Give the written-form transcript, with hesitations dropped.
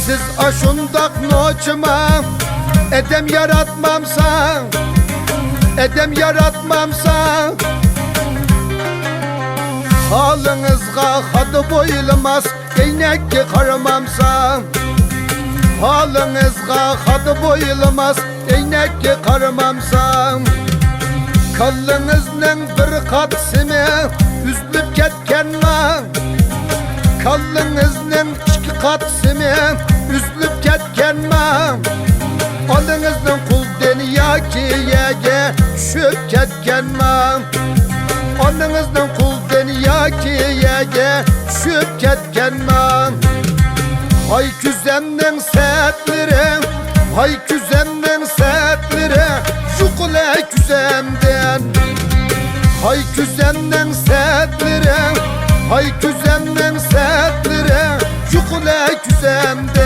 Siz aşundak noçuma edem yaratmamsa, edem yaratmamsa, halınızga hadı boyulmaz eynekki karmamsa, halınızga hadı boyulmaz eynekki karmamsa, kallınızның bir katsimi üzülüp ketkenma, kallınızның iki katsimi üzülüp ketkenma, alınızның kul dünyaya düşüp ketkenma, alınızның kul dünyaya düşüp ketkenma. Hay küzemning setleri, hay küzemning setleri, yuqula küzemden. Hay küzemning setleri, hay küzemning setleri, yuqula küzemden.